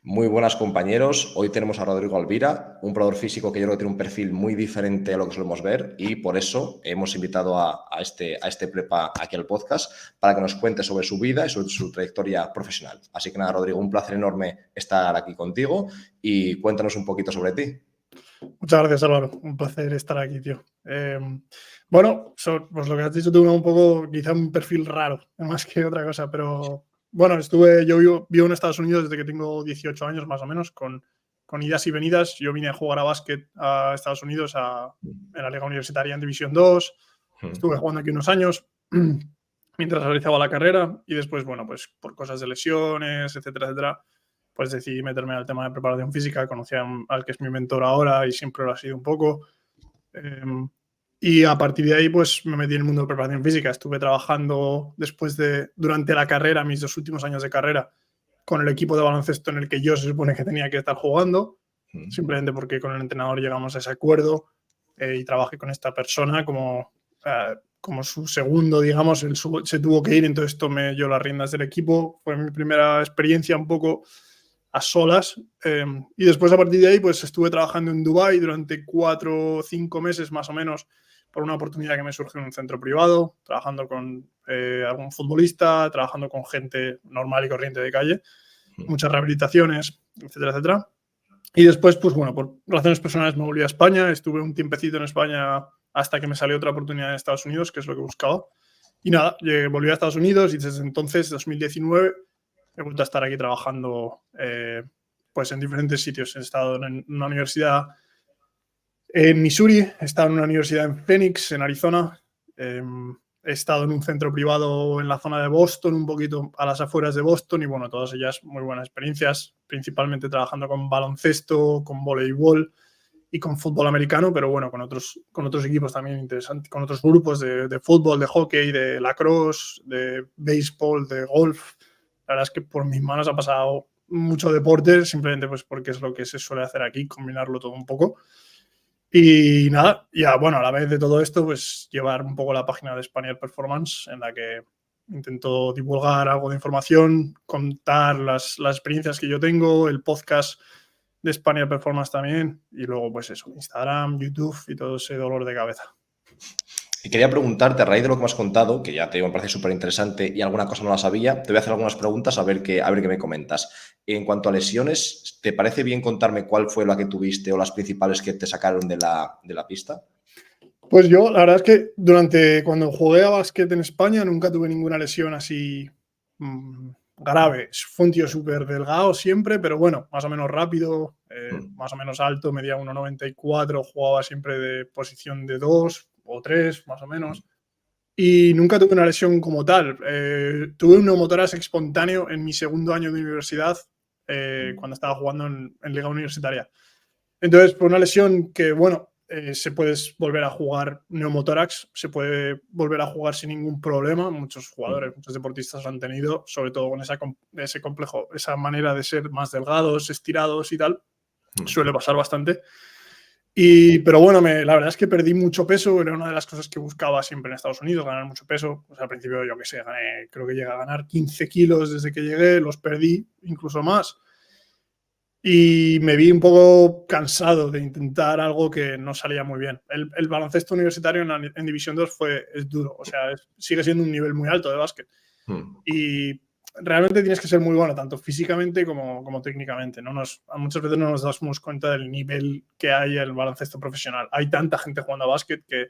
Muy buenas, compañeros. Hoy tenemos a Rodrigo Alvira, un probador físico que yo creo que tiene un perfil muy diferente a lo que solemos ver, y por eso hemos invitado a este prepa aquí al podcast para que nos cuente sobre su vida y sobre su trayectoria profesional. Así que nada, Rodrigo, un placer enorme estar aquí contigo y cuéntanos un poquito sobre ti. Muchas gracias, Álvaro. Un placer estar aquí, tío. Bueno, pues lo que has dicho, tuve un poco, quizá un perfil raro, más que otra cosa, pero bueno, yo vivo en Estados Unidos desde que tengo 18 años, más o menos, con idas y venidas. Yo vine a jugar a básquet a Estados Unidos en la Liga Universitaria en División 2. Estuve jugando aquí unos años mientras realizaba la carrera y después, bueno, pues por cosas de lesiones, etcétera, etcétera, pues decidí meterme al tema de preparación física. Conocí al que es mi mentor ahora y siempre lo ha sido un poco. Y a partir de ahí, pues me metí en el mundo de preparación física. Estuve trabajando durante la carrera, mis 2 últimos años de carrera, con el equipo de baloncesto en el que yo se supone que tenía que estar jugando, simplemente porque con el entrenador llegamos a ese acuerdo y trabajé con esta persona como su segundo, digamos. Él se tuvo que ir, entonces tomé yo las riendas del equipo. Fue mi primera experiencia un poco a solas. Y después, a partir de ahí, pues estuve trabajando en Dubái durante 4 o 5 meses más o menos por una oportunidad que me surgió en un centro privado, trabajando con algún futbolista, trabajando con gente normal y corriente de calle, muchas rehabilitaciones, etcétera, etcétera. Y después, pues bueno, por razones personales me volví a España. Estuve un tiempecito en España hasta que me salió otra oportunidad en Estados Unidos, que es lo que buscaba. Y nada, volví a Estados Unidos y desde entonces, 2019, he vuelto a estar aquí trabajando pues en diferentes sitios. He estado en una universidad en Missouri, he estado en una universidad en Phoenix, en Arizona. He estado en un centro privado en la zona de Boston, un poquito a las afueras de Boston, y bueno, todas ellas muy buenas experiencias, principalmente trabajando con baloncesto, con voleibol y con fútbol americano, pero bueno, con otros equipos también interesantes, con otros grupos de fútbol, de hockey, de lacrosse, de béisbol, de golf. La verdad es que por mis manos ha pasado mucho deporte, simplemente pues porque es lo que se suele hacer aquí, combinarlo todo un poco. Y nada, ya bueno, a la vez de todo esto, pues llevar un poco la página de Spaniard Performance, en la que intento divulgar algo de información, contar las experiencias que yo tengo, el podcast de Spaniard Performance también, y luego pues eso, Instagram, YouTube y todo ese dolor de cabeza. Y quería preguntarte, a raíz de lo que me has contado, que ya te digo, me parece súper interesante y alguna cosa no la sabía, te voy a hacer algunas preguntas a ver qué me comentas. En cuanto a lesiones, ¿te parece bien contarme cuál fue la que tuviste o las principales que te sacaron de la pista? Pues yo, la verdad es que cuando jugué a básquet en España nunca tuve ninguna lesión así grave. Fue un tío súper delgado siempre, pero bueno, más o menos rápido, más o menos alto, medía 1,94, jugaba siempre de posición de 2 o 3, más o menos. Y nunca tuve una lesión como tal. Tuve un neumotórax espontáneo en mi segundo año de universidad, cuando estaba jugando en Liga Universitaria. Entonces, por una lesión que, bueno, se puede volver a jugar neumotórax, se puede volver a jugar sin ningún problema. Muchos jugadores, muchos deportistas lo han tenido, sobre todo con ese complejo, esa manera de ser más delgados, estirados y tal. Suele pasar bastante. Pero bueno, la verdad es que perdí mucho peso. Era una de las cosas que buscaba siempre en Estados Unidos, ganar mucho peso. Pues al principio, yo qué sé, creo que llegué a ganar 15 kilos desde que llegué, los perdí incluso más. Y me vi un poco cansado de intentar algo que no salía muy bien. El baloncesto universitario en División 2 es duro, o sea, sigue siendo un nivel muy alto de básquet. Y realmente tienes que ser muy bueno, tanto físicamente como técnicamente. Muchas veces no nos damos cuenta del nivel que hay en el baloncesto profesional. Hay tanta gente jugando a básquet que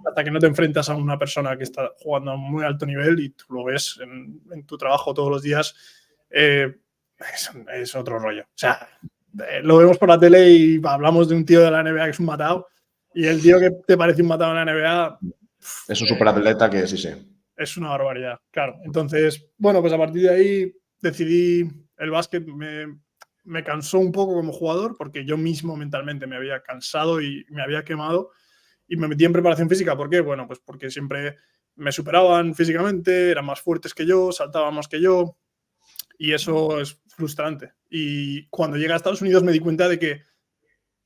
hasta que no te enfrentas a una persona que está jugando a muy alto nivel y tú lo ves en tu trabajo todos los días, es otro rollo. O sea, lo vemos por la tele y hablamos de un tío de la NBA que es un matado, y el tío que te parece un matado en la NBA es un superatleta que sí. Es una barbaridad, claro. Entonces, bueno, pues a partir de ahí decidí el básquet. Me cansó un poco como jugador porque yo mismo mentalmente me había cansado y me había quemado, y me metí en preparación física. ¿Por qué? Bueno, pues porque siempre me superaban físicamente, eran más fuertes que yo, saltaban más que yo, y eso es frustrante. Y cuando llegué a Estados Unidos me di cuenta de que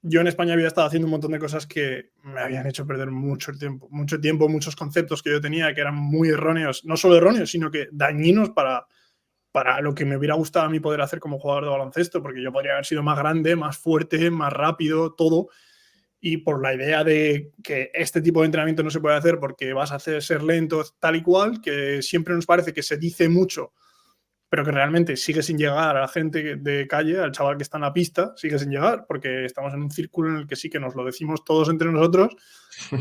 yo en España había estado haciendo un montón de cosas que me habían hecho perder mucho tiempo, muchos conceptos que yo tenía que eran muy erróneos, no solo erróneos, sino que dañinos para para lo que me hubiera gustado a mí poder hacer como jugador de baloncesto, porque yo podría haber sido más grande, más fuerte, más rápido, todo. Y por la idea de que este tipo de entrenamiento no se puede hacer porque vas a ser lento, tal y cual, que siempre nos parece que se dice mucho, pero que realmente sigue sin llegar a la gente de calle, al chaval que está en la pista, sigue sin llegar, porque estamos en un círculo en el que sí que nos lo decimos todos entre nosotros,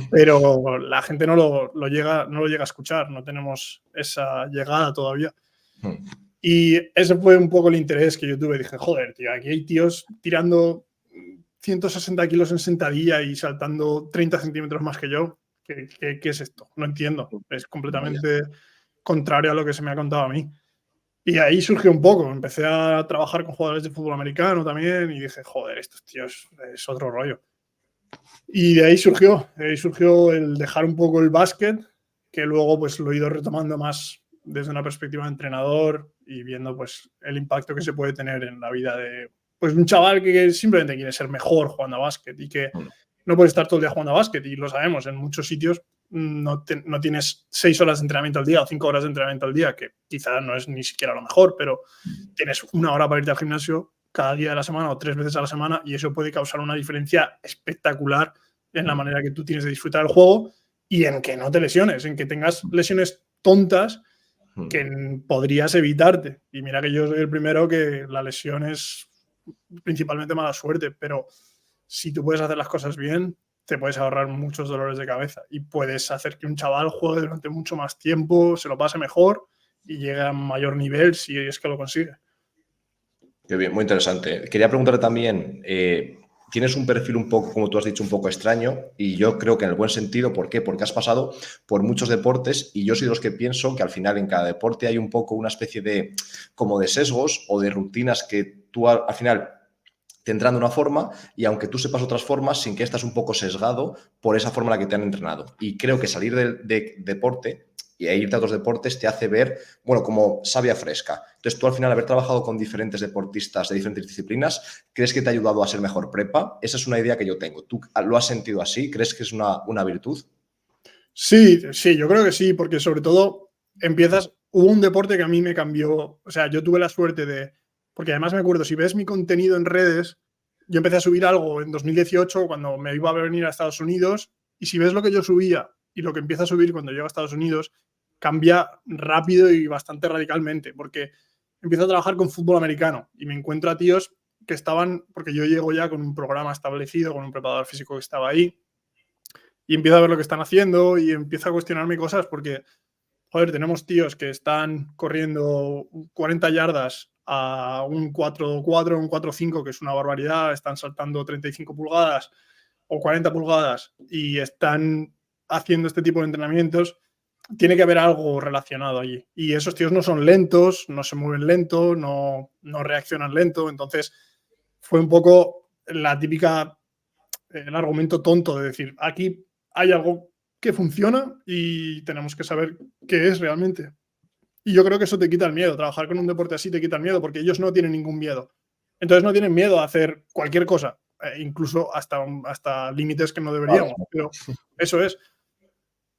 pero la gente no lo llega a escuchar, no tenemos esa llegada todavía. Y ese fue un poco el interés que yo tuve. Dije, joder, tío, aquí hay tíos tirando 160 kilos en sentadilla y saltando 30 centímetros más que yo. ¿Qué es esto? No entiendo. Es completamente contrario a lo que se me ha contado a mí. Y ahí surgió un poco. Empecé a trabajar con jugadores de fútbol americano también y dije, joder, estos tíos es otro rollo. Y de ahí surgió el dejar un poco el básquet, que luego pues lo he ido retomando más desde una perspectiva de entrenador y viendo pues el impacto que se puede tener en la vida de pues un chaval que simplemente quiere ser mejor jugando a básquet y que no puede estar todo el día jugando a básquet, y lo sabemos, en muchos sitios no tienes 6 horas de entrenamiento al día o 5 horas de entrenamiento al día, que quizá no es ni siquiera lo mejor, pero tienes 1 hora para irte al gimnasio cada día de la semana o 3 veces a la semana, y eso puede causar una diferencia espectacular en la manera que tú tienes de disfrutar el juego y en que no te lesiones, en que tengas lesiones tontas que podrías evitarte. Y mira que yo soy el primero que la lesión es principalmente mala suerte, pero si tú puedes hacer las cosas bien, te puedes ahorrar muchos dolores de cabeza y puedes hacer que un chaval juegue durante mucho más tiempo, se lo pase mejor y llegue a mayor nivel si es que lo consigue. Qué bien, muy interesante. Quería preguntarle también, tienes un perfil un poco, como tú has dicho, un poco extraño, y yo creo que en el buen sentido. ¿Por qué? Porque has pasado por muchos deportes, y yo soy de los que pienso que al final en cada deporte hay un poco una especie de como de sesgos o de rutinas que tú al final te entran de una forma, y aunque tú sepas otras formas, sin que estás un poco sesgado por esa forma en la que te han entrenado. Y creo que salir del deporte y irte a otros deportes te hace ver, bueno, como savia fresca. Entonces, tú al final, haber trabajado con diferentes deportistas de diferentes disciplinas, ¿crees que te ha ayudado a ser mejor prepa? Esa es una idea que yo tengo. ¿Tú lo has sentido así? ¿Crees que es una virtud? Sí, yo creo que sí, porque sobre todo hubo un deporte que a mí me cambió, o sea, yo tuve la suerte porque además me acuerdo, si ves mi contenido en redes, yo empecé a subir algo en 2018 cuando me iba a venir a Estados Unidos, y si ves lo que yo subía y lo que empiezo a subir cuando llego a Estados Unidos, cambia rápido y bastante radicalmente, porque empiezo a trabajar con fútbol americano y me encuentro a tíos que porque yo llego ya con un programa establecido, con un preparador físico que estaba ahí, y empiezo a ver lo que están haciendo y empiezo a cuestionarme cosas porque, joder, tenemos tíos que están corriendo 40 yardas a un 4-4, un 4-5, que es una barbaridad, están saltando 35 pulgadas o 40 pulgadas y están haciendo este tipo de entrenamientos. Tiene que haber algo relacionado allí. Y esos tíos no son lentos, no se mueven lento, no reaccionan lento. Entonces, fue un poco la típica, el argumento tonto de decir, aquí hay algo que funciona y tenemos que saber qué es realmente. Y yo creo que eso te quita el miedo. Trabajar con un deporte así te quita el miedo porque ellos no tienen ningún miedo. Entonces no tienen miedo a hacer cualquier cosa, incluso hasta límites que no deberíamos. Pero eso es.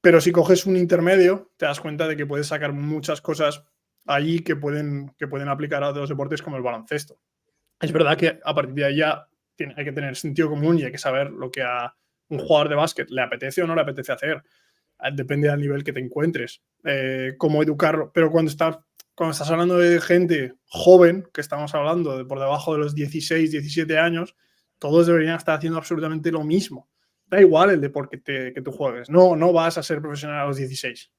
Pero si coges un intermedio, te das cuenta de que puedes sacar muchas cosas allí que pueden aplicar a otros deportes como el baloncesto. Es verdad que a partir de ahí ya hay que tener sentido común y hay que saber lo que a un jugador de básquet le apetece o no le apetece hacer. Depende del nivel que te encuentres, cómo educarlo. Pero cuando estás hablando de gente joven, que estamos hablando de por debajo de los 16, 17 años, todos deberían estar haciendo absolutamente lo mismo. Da igual el deporte que tú juegues. No vas a ser profesional a los 16.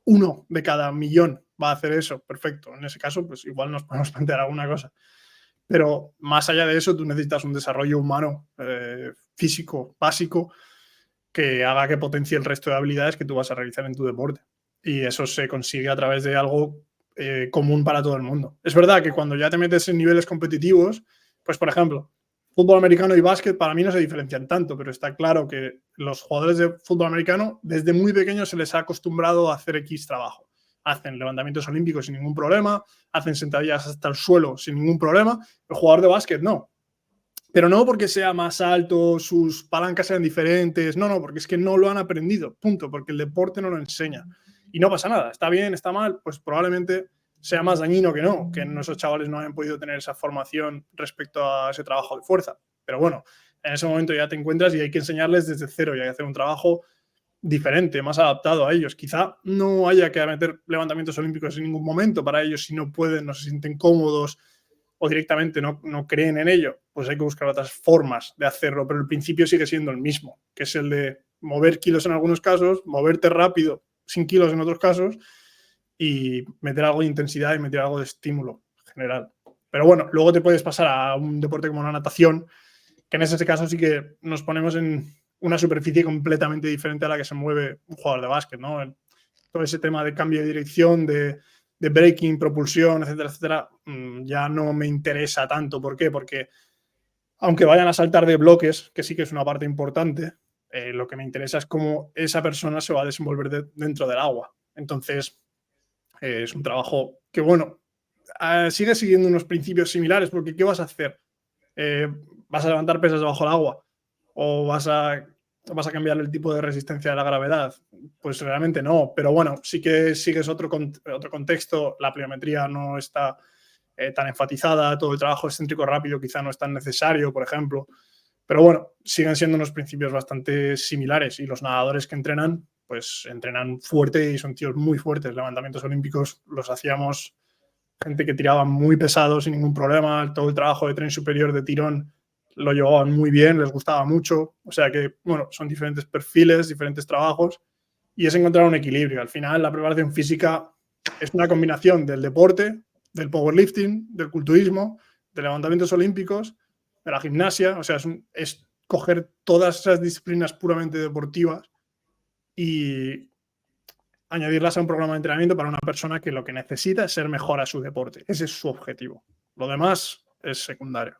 1 de cada millón va a hacer eso. Perfecto. En ese caso, pues igual nos podemos plantear alguna cosa. Pero más allá de eso, tú necesitas un desarrollo humano, físico, básico, que haga que potencie el resto de habilidades que tú vas a realizar en tu deporte. Y eso se consigue a través de algo común para todo el mundo. Es verdad que cuando ya te metes en niveles competitivos, pues por ejemplo, fútbol americano y básquet para mí no se diferencian tanto, pero está claro que los jugadores de fútbol americano desde muy pequeños se les ha acostumbrado a hacer X trabajo. Hacen levantamientos olímpicos sin ningún problema, hacen sentadillas hasta el suelo sin ningún problema. El jugador de básquet no. Pero no porque sea más alto, sus palancas sean diferentes, no, porque es que no lo han aprendido, punto, porque el deporte no lo enseña. Y no pasa nada, está bien, está mal, pues probablemente sea más dañino que no, que esos chavales no hayan podido tener esa formación respecto a ese trabajo de fuerza. Pero bueno, en ese momento ya te encuentras y hay que enseñarles desde cero y hay que hacer un trabajo diferente, más adaptado a ellos. Quizá no haya que meter levantamientos olímpicos en ningún momento para ellos si no pueden, no se sienten cómodos o directamente no creen en ello, pues hay que buscar otras formas de hacerlo, pero el principio sigue siendo el mismo, que es el de mover kilos en algunos casos, moverte rápido sin kilos en otros casos y meter algo de intensidad y meter algo de estímulo general. Pero bueno, luego te puedes pasar a un deporte como la natación, que en ese caso sí que nos ponemos en una superficie completamente diferente a la que se mueve un jugador de básquet, ¿no? Todo ese tema de cambio de dirección, de braking, propulsión, etcétera, etcétera, ya no me interesa tanto. ¿Por qué? Porque aunque vayan a saltar de bloques, que sí que es una parte importante, lo que me interesa es cómo esa persona se va a desenvolver dentro del agua. Entonces, es un trabajo que, bueno, sigue siguiendo unos principios similares, porque ¿qué vas a hacer? ¿Vas a levantar pesas bajo el agua? ¿O vas a cambiar el tipo de resistencia a la gravedad? Pues realmente no, pero bueno, sí que sigues otro contexto, la pliometría no está tan enfatizada, todo el trabajo excéntrico rápido quizá no es tan necesario, por ejemplo, pero bueno, siguen siendo unos principios bastante similares y los nadadores que entrenan, pues entrenan fuerte y son tíos muy fuertes. Levantamientos olímpicos los hacíamos gente que tiraba muy pesado sin ningún problema, todo el trabajo de tren superior de tirón lo llevaban muy bien, les gustaba mucho, o sea que, bueno, son diferentes perfiles, diferentes trabajos y es encontrar un equilibrio. Al final la preparación física es una combinación del deporte, del powerlifting, del culturismo, de levantamientos olímpicos, de la gimnasia, o sea, es coger todas esas disciplinas puramente deportivas y añadirlas a un programa de entrenamiento para una persona que lo que necesita es ser mejor a su deporte. Ese es su objetivo. Lo demás es secundario.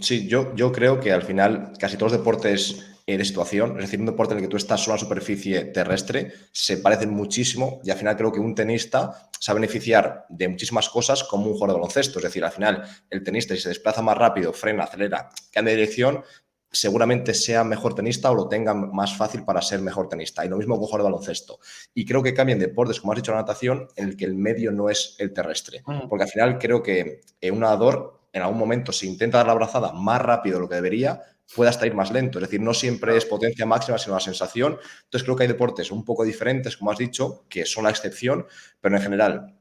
Sí, yo creo que al final casi todos los deportes de situación, es decir, un deporte en el que tú estás solo en la superficie terrestre, se parecen muchísimo y al final creo que un tenista se va a beneficiar de muchísimas cosas como un jugador de baloncesto. Es decir, al final el tenista si se desplaza más rápido, frena, acelera, cambia de dirección, seguramente sea mejor tenista o lo tenga más fácil para ser mejor tenista. Y lo mismo con un jugador de baloncesto. Y creo que cambian deportes, como has dicho, la natación, en el que el medio no es el terrestre. Porque al final creo que un nadador en algún momento, si intenta dar la brazada más rápido de lo que debería, puede hasta ir más lento. Es decir, no siempre es potencia máxima, sino la sensación. Entonces creo que hay deportes un poco diferentes, como has dicho, que son la excepción, pero en general,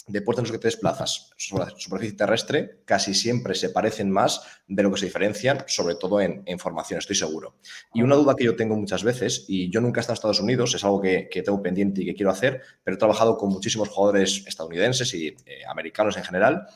deportes en los que te desplazas sobre la superficie terrestre casi siempre se parecen más de lo que se diferencian, sobre todo en formación, estoy seguro. Y una duda que yo tengo muchas veces, y yo nunca he estado en Estados Unidos, es algo que tengo pendiente y que quiero hacer, pero he trabajado con muchísimos jugadores estadounidenses y americanos en general.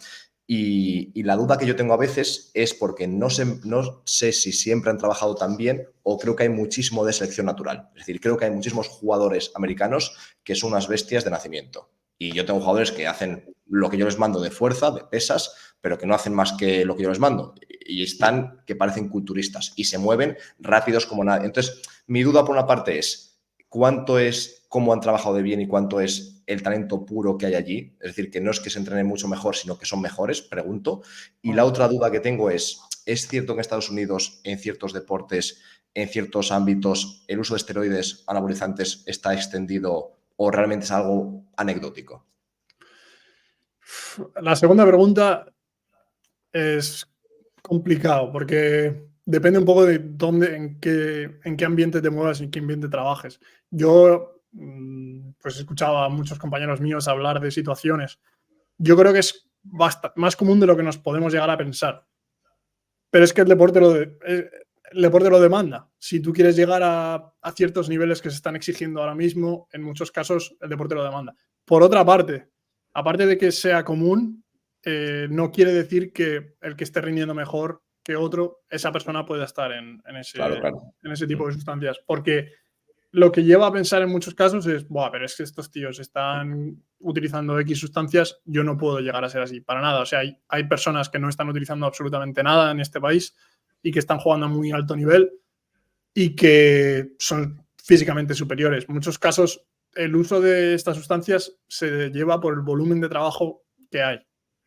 Y la duda que yo tengo a veces es porque no sé si siempre han trabajado tan bien o creo que hay muchísimo de selección natural. Es decir, creo que hay muchísimos jugadores americanos que son unas bestias de nacimiento. Y yo tengo jugadores que hacen lo que yo les mando de fuerza, de pesas, pero que no hacen más que lo que yo les mando. Y están que parecen culturistas y se mueven rápidos como nadie. Entonces, mi duda por una parte es, ¿cuánto es cómo han trabajado de bien y cuánto es el talento puro que hay allí? Es decir, que no es que se entrenen mucho mejor, sino que son mejores, pregunto. Y la otra duda que tengo es cierto que en Estados Unidos, en ciertos deportes, en ciertos ámbitos, el uso de esteroides anabolizantes está extendido o realmente es algo anecdótico? La segunda pregunta es complicado porque depende un poco de dónde, en qué ambiente te muevas y en qué ambiente trabajes. Yo pues escuchaba a muchos compañeros míos hablar de situaciones. Yo creo que es más común de lo que nos podemos llegar a pensar. Pero es que el deporte lo demanda. Si tú quieres llegar a ciertos niveles que se están exigiendo ahora mismo, en muchos casos el deporte lo demanda. Por otra parte, aparte de que sea común, no quiere decir que el que esté rindiendo mejor que otro, esa persona pueda estar en Claro, claro. ese tipo de sustancias. Porque lo que lleva a pensar en muchos casos es, buah, pero es que estos tíos están utilizando X sustancias, yo no puedo llegar a ser así, para nada. O sea, hay personas que no están utilizando absolutamente nada en este país y que están jugando a muy alto nivel y que son físicamente superiores. En muchos casos, el uso de estas sustancias se lleva por el volumen de trabajo que hay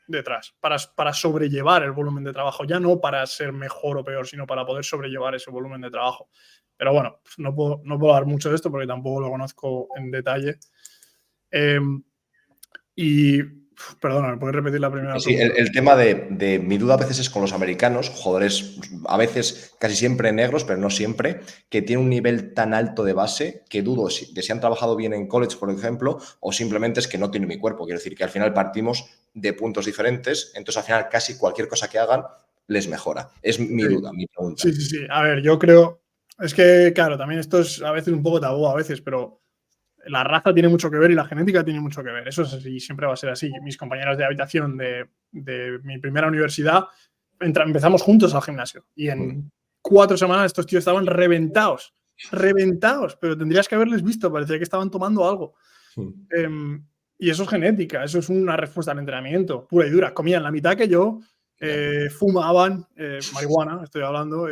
detrás, para sobrellevar el volumen de trabajo, ya no para ser mejor o peor, sino para poder sobrellevar ese volumen de trabajo. Pero bueno, pues no puedo hablar mucho de esto porque tampoco lo conozco en detalle. Y, perdona, ¿me puedes repetir la primera Sí, pregunta? el tema de mi duda a veces es con los americanos, jugadores a veces casi siempre negros, pero no siempre, que tienen un nivel tan alto de base que dudo de si han trabajado bien en college, por ejemplo, o simplemente es que no tienen mi cuerpo. Quiero decir que al final partimos de puntos diferentes, entonces al final casi cualquier cosa que hagan les mejora. Es mi Sí, duda, mi pregunta. sí, sí, sí. A ver, yo creo, es que, claro, también esto es a veces un poco tabú a veces, pero la raza tiene mucho que ver y la genética tiene mucho que ver. Eso es así, siempre va a ser así. Mis compañeros de habitación de mi primera universidad empezamos juntos al gimnasio y en 4 semanas estos tíos estaban reventados, reventados, pero tendrías que haberles visto, parecía que estaban tomando algo. Y eso es genética, eso es una respuesta al entrenamiento pura y dura. Comían la mitad que yo, fumaban, marihuana, estoy hablando,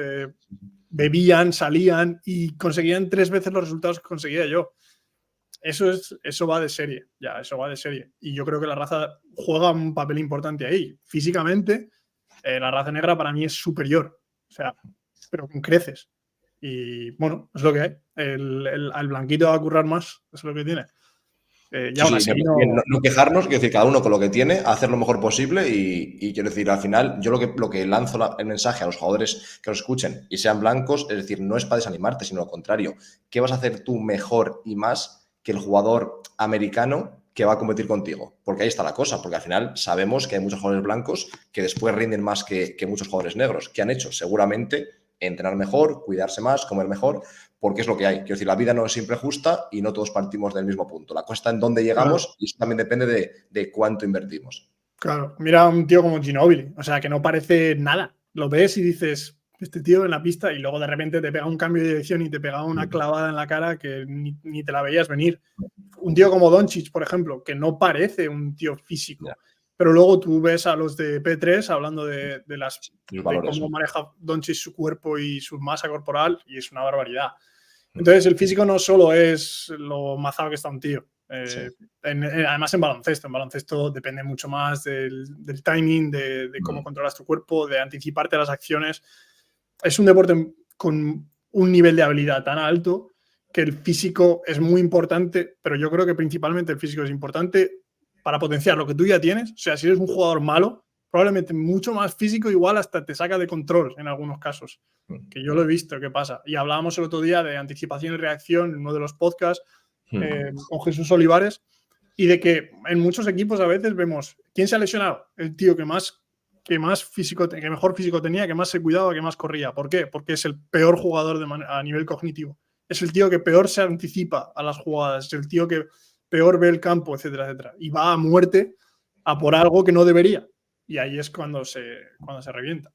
bebían, salían y conseguían 3 veces los resultados que conseguía yo. Eso va de serie, ya, eso va de serie. Y yo creo que la raza juega un papel importante ahí. Físicamente, la raza negra para mí es superior, o sea, pero con creces. Y bueno, es lo que hay. El blanquito va a currar más, es lo que tiene. Y Sí, aún sí, así me parece bien no. no quejarnos, quiero decir, cada uno con lo que tiene, hacer lo mejor posible y quiero decir, al final, yo lo que lanzo el mensaje a los jugadores que nos escuchen y sean blancos, es decir, no es para desanimarte, sino lo contrario. ¿Qué vas a hacer tú mejor y más que el jugador americano que va a competir contigo? Porque ahí está la cosa, porque al final sabemos que hay muchos jugadores blancos que después rinden más que muchos jugadores negros. ¿Qué han hecho? Seguramente entrenar mejor, cuidarse más, comer mejor, porque es lo que hay. Quiero decir, la vida no es siempre justa y no todos partimos del mismo punto. La cosa está en dónde Claro, llegamos y eso también depende de cuánto invertimos. claro. Mira a un tío como Ginóbili, o sea, que no parece nada. Lo ves y dices, este tío en la pista, y luego de repente te pega un cambio de dirección y te pega una clavada en la cara que ni te la veías venir. Un tío como Doncic, por ejemplo, que no parece un tío Ya, físico, pero luego tú ves a los de P3 hablando los de valores, cómo ¿no? maneja Doncic su cuerpo y su masa corporal, y es una barbaridad. Entonces, el físico no solo es lo mazado que está un tío. Sí. Además, en baloncesto depende mucho más del timing, de cómo controlas tu cuerpo, de anticiparte a las acciones. Es un deporte con un nivel de habilidad tan alto que el físico es muy importante, pero yo creo que principalmente el físico es importante para potenciar lo que tú ya tienes. O sea, si eres un jugador malo, probablemente mucho más físico igual hasta te saca de control en algunos casos, que yo lo he visto que pasa. Y hablábamos el otro día de anticipación y reacción en uno de los podcasts con Jesús Olivares, y de que en muchos equipos a veces vemos quién se ha lesionado, el tío que más físico, que mejor físico tenía, que más se cuidaba, que más corría. ¿Por qué? Porque es el peor jugador a nivel cognitivo. Es el tío que peor se anticipa a las jugadas, es el tío que peor ve el campo, etcétera, etcétera. Y va a muerte a por algo que no debería. Y ahí es cuando se revienta.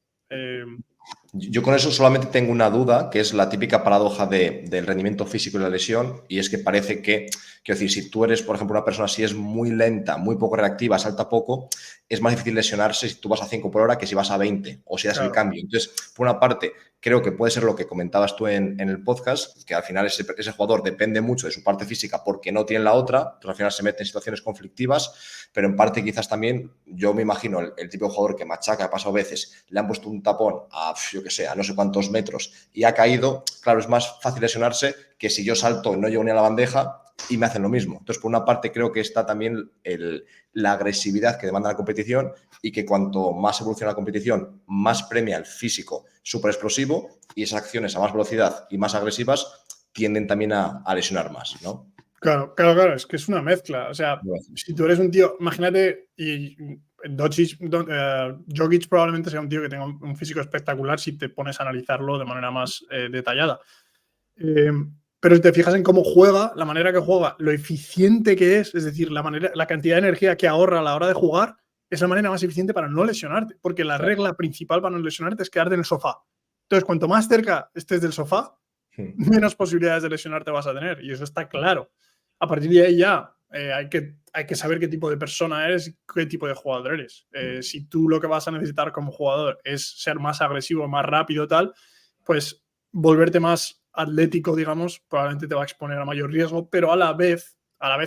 Yo con eso solamente tengo una duda, que es la típica paradoja del rendimiento físico y la lesión, y es que parece que, quiero decir, si tú eres, por ejemplo, una persona así es muy lenta, muy poco reactiva, salta poco, es más difícil lesionarse si tú vas a 5 por hora que si vas a 20 o si das el Claro, cambio. Entonces, por una parte, creo que puede ser lo que comentabas tú en el podcast, que al final ese jugador depende mucho de su parte física porque no tiene la otra, pues al final se mete en situaciones conflictivas, pero en parte quizás también, yo me imagino el tipo de jugador que machaca, ha pasado veces, le han puesto un tapón a, yo que sé, a no sé cuántos metros y ha caído, claro, es más fácil lesionarse que si yo salto y no llego ni a la bandeja y me hacen lo mismo. Entonces, por una parte, creo que está también la agresividad que demanda la competición y que cuanto más evoluciona la competición, más premia el físico súper explosivo y esas acciones a más velocidad y más agresivas tienden también a lesionar más, ¿no? claro, claro, claro, es que es una mezcla. O sea, si tú eres un tío, imagínate, y Jokic probablemente sea un tío que tenga un físico espectacular si te pones a analizarlo de manera más detallada. Pero si te fijas en cómo juega, la manera que juega, lo eficiente que es decir, la cantidad de energía que ahorra a la hora de jugar, es la manera más eficiente para no lesionarte, porque la regla principal para no lesionarte es quedarte en el sofá. Entonces, cuanto más cerca estés del sofá, menos posibilidades de lesionarte vas a tener, y eso está claro. A partir de ahí ya hay que saber qué tipo de persona eres y qué tipo de jugador eres. Si tú lo que vas a necesitar como jugador es ser más agresivo, más rápido, tal, pues volverte más atlético, digamos, probablemente te va a exponer a mayor riesgo, pero a la vez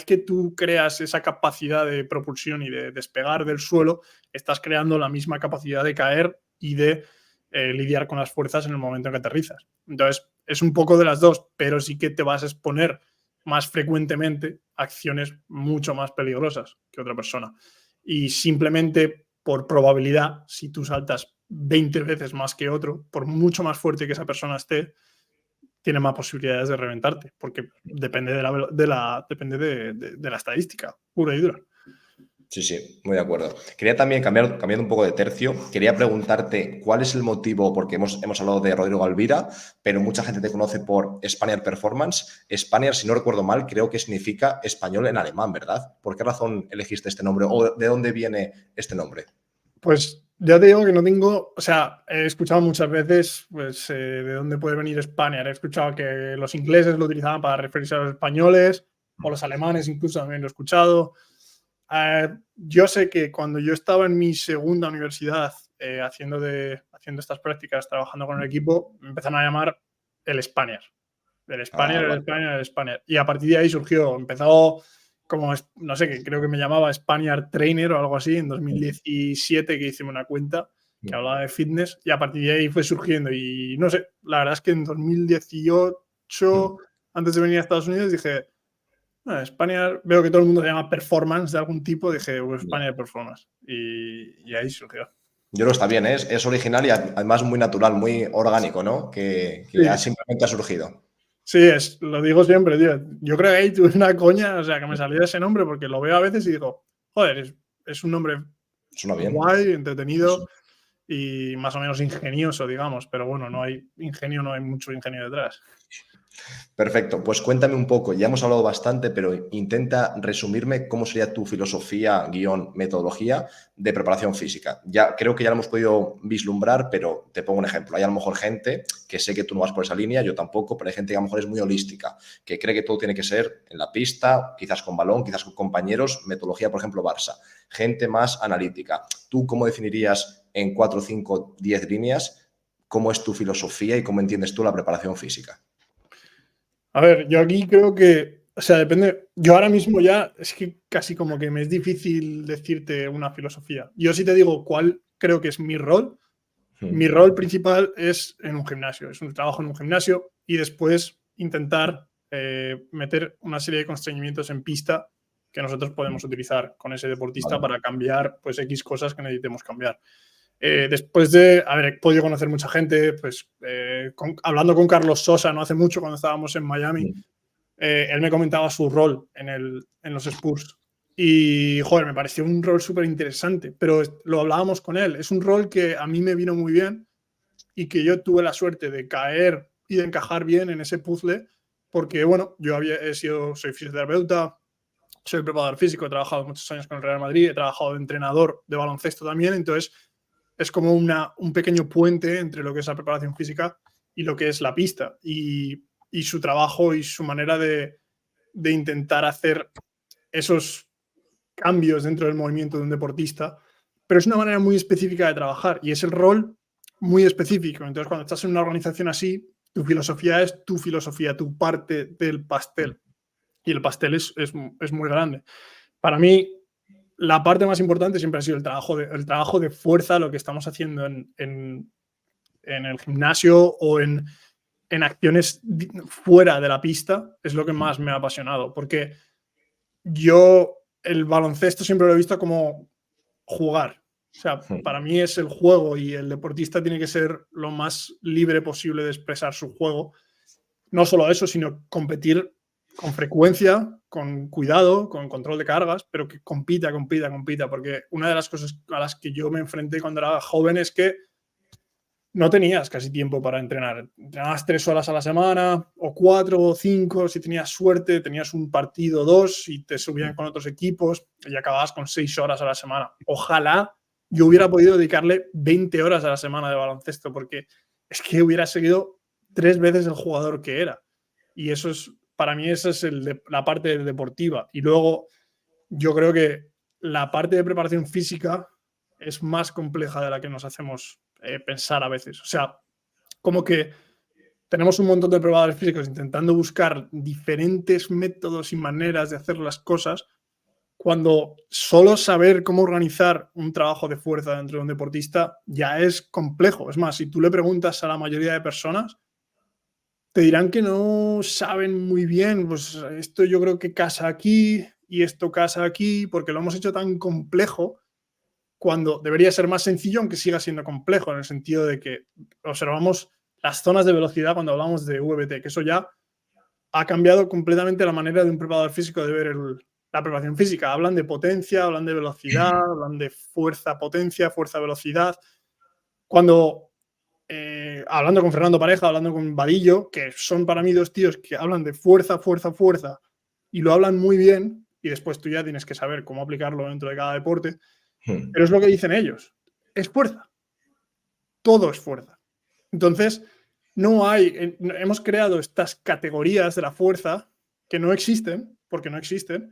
que tú creas esa capacidad de propulsión y de despegar del suelo, estás creando la misma capacidad de caer y de lidiar con las fuerzas en el momento en que aterrizas. Entonces, es un poco de las dos, pero sí que te vas a exponer más frecuentemente acciones mucho más peligrosas que otra persona. Y simplemente por probabilidad, si tú saltas 20 veces más que otro, por mucho más fuerte que esa persona esté, tiene más posibilidades de reventarte, porque depende depende de la estadística pura y dura. Sí, sí, muy de acuerdo. Quería también, cambiando un poco de tercio, quería preguntarte cuál es el motivo, porque hemos hablado de Rodrigo Alvira, pero mucha gente te conoce por Spaniard Performance. Spaniard, si no recuerdo mal, creo que significa español en alemán, ¿verdad? ¿Por qué razón elegiste este nombre o de dónde viene este nombre? Pues ya te digo que no tengo, o sea, he escuchado muchas veces pues, de dónde puede venir Spaniard. He escuchado que los ingleses lo utilizaban para referirse a los españoles, o los alemanes incluso también lo he escuchado. Yo sé que cuando yo estaba en mi segunda universidad haciendo estas prácticas, trabajando con el equipo, me empezaron a llamar el Spaniard. El Spaniard, el Vale. Spaniard, el Spaniard. Y a partir de ahí surgió, empezó como, no sé, que creo que me llamaba Spaniard Trainer o algo así, en 2017 que hice una cuenta que hablaba de fitness y a partir de ahí fue surgiendo. Y no sé, la verdad es que en 2018, antes de venir a Estados Unidos, dije, Spaniard, veo que todo el mundo se llama performance de algún tipo, dije, pues Spaniard Performance. Y ahí surgió. Yo creo que está bien, ¿eh? Es original y además muy natural, muy orgánico, ¿no? Que Sí. simplemente ha surgido. Sí, lo digo siempre, tío. Yo creo que ahí tuve una coña, o sea, que me salió ese nombre porque lo veo a veces y digo, joder, es un nombre Suena bien. guay, entretenido Sí. y más o menos ingenioso, digamos. Pero bueno, no hay mucho ingenio detrás. Perfecto, pues cuéntame un poco, ya hemos hablado bastante, pero intenta resumirme cómo sería tu filosofía, guión, metodología de preparación física. Ya creo que ya lo hemos podido vislumbrar, pero te pongo un ejemplo. Hay a lo mejor gente que sé que tú no vas por esa línea, yo tampoco, pero hay gente que a lo mejor es muy holística, que cree que todo tiene que ser en la pista, quizás con balón, quizás con compañeros, metodología, por ejemplo, Barça. Gente más analítica. ¿Tú cómo definirías en 4, 5, 10 líneas cómo es tu filosofía y cómo entiendes tú la preparación física? A ver, yo aquí creo que, o sea, depende. Yo ahora mismo ya es que casi como que me es difícil decirte una filosofía. Yo sí te digo cuál creo que es mi rol. Mi rol principal es en un gimnasio, es un trabajo en un gimnasio y después intentar meter una serie de constreñimientos en pista que nosotros podemos utilizar con ese deportista para cambiar pues X cosas que necesitemos cambiar. Después de haber podido conocer mucha gente, pues hablando con Carlos Sosa no hace mucho cuando estábamos en Miami, él me comentaba su rol en los Spurs. Y, joder, me pareció un rol súper interesante, pero lo hablábamos con él. Es un rol que a mí me vino muy bien y que yo tuve la suerte de caer y de encajar bien en ese puzzle, porque, bueno, soy fisioterapeuta, soy preparador físico, he trabajado muchos años con el Real Madrid, he trabajado de entrenador de baloncesto también, entonces es como un pequeño puente entre lo que es la preparación física y lo que es la pista. Y su trabajo y su manera de intentar hacer esos cambios dentro del movimiento de un deportista, pero es una manera muy específica de trabajar y es el rol muy específico. Entonces, cuando estás en una organización así, tu filosofía es tu filosofía, tu parte del pastel. Y el pastel es muy grande. Para mí, la parte más importante siempre ha sido el trabajo de fuerza, lo que estamos haciendo en el gimnasio o en acciones fuera de la pista, es lo que más me ha apasionado, porque yo el baloncesto siempre lo he visto como jugar. O sea, para mí es el juego y el deportista tiene que ser lo más libre posible de expresar su juego. No solo eso, sino competir con frecuencia, con cuidado, con control de cargas, pero que compita, porque una de las cosas a las que yo me enfrenté cuando era joven es que no tenías casi tiempo para entrenar. Entrenabas 3 horas a la semana, o 4 o 5, si tenías suerte, tenías un partido 2 y te subían con otros equipos y acababas con 6 horas a la semana. Ojalá yo hubiera podido dedicarle 20 horas a la semana de baloncesto, porque es que hubiera seguido 3 veces el jugador que era. Y eso es, para mí, esa es la parte deportiva. Y luego, yo creo que la parte de preparación física es más compleja de la que nos hacemos pensar a veces. O sea, como que tenemos un montón de preparadores físicos intentando buscar diferentes métodos y maneras de hacer las cosas, cuando solo saber cómo organizar un trabajo de fuerza dentro de un deportista ya es complejo. Es más, si tú le preguntas a la mayoría de personas, te dirán que no saben muy bien, pues esto yo creo que casa aquí y esto casa aquí, porque lo hemos hecho tan complejo cuando debería ser más sencillo, aunque siga siendo complejo, en el sentido de que observamos las zonas de velocidad cuando hablamos de VBT, que eso ya ha cambiado completamente la manera de un preparador físico de ver la preparación física. Hablan de potencia, hablan de velocidad, hablan de fuerza, potencia, fuerza, velocidad. Cuando, hablando con Fernando Pareja, hablando con Vadillo, que son para mí dos tíos que hablan de fuerza, fuerza, fuerza, y lo hablan muy bien, y después tú ya tienes que saber cómo aplicarlo dentro de cada deporte, pero es lo que dicen ellos, es fuerza, todo es fuerza. Entonces, no hay, hemos creado estas categorías de la fuerza que no existen, porque no existen,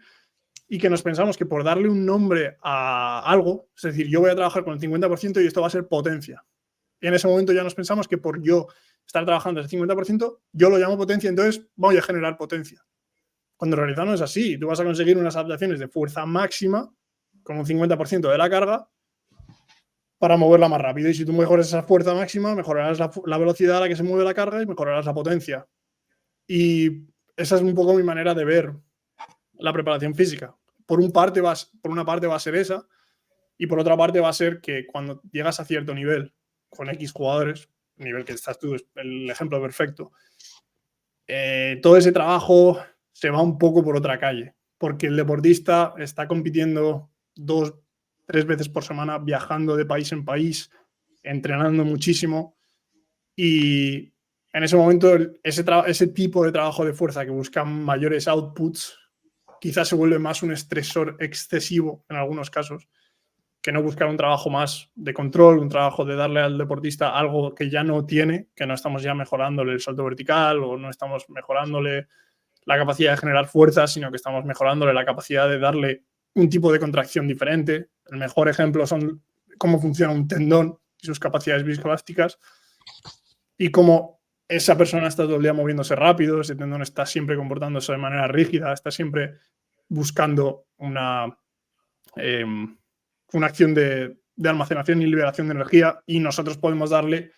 y que nos pensamos que por darle un nombre a algo, es decir, yo voy a trabajar con el 50% y esto va a ser potencia. Y en ese momento ya nos pensamos que por yo estar trabajando ese 50%, yo lo llamo potencia, entonces voy a generar potencia. Cuando en realidad no es así. Tú vas a conseguir unas adaptaciones de fuerza máxima con un 50% de la carga para moverla más rápido. Y si tú mejoras esa fuerza máxima, mejorarás la velocidad a la que se mueve la carga y mejorarás la potencia. Y esa es un poco mi manera de ver la preparación física. Por una parte va a ser esa, y por otra parte va a ser que cuando llegas a cierto nivel con X jugadores, nivel que estás tú, es el ejemplo perfecto, todo ese trabajo se va un poco por otra calle, porque el deportista está compitiendo 2-3 veces por semana, viajando de país en país, entrenando muchísimo, y en ese momento ese tipo de trabajo de fuerza que busca mayores outputs quizás se vuelve más un estresor excesivo en algunos casos, que no buscar un trabajo más de control, un trabajo de darle al deportista algo que ya no tiene, que no estamos ya mejorándole el salto vertical o no estamos mejorándole la capacidad de generar fuerza, sino que estamos mejorándole la capacidad de darle un tipo de contracción diferente. El mejor ejemplo son cómo funciona un tendón y sus capacidades viscoelásticas y cómo esa persona está todo el día moviéndose rápido, ese tendón está siempre comportándose de manera rígida, está siempre buscando una acción de almacenación y liberación de energía, y nosotros podemos darle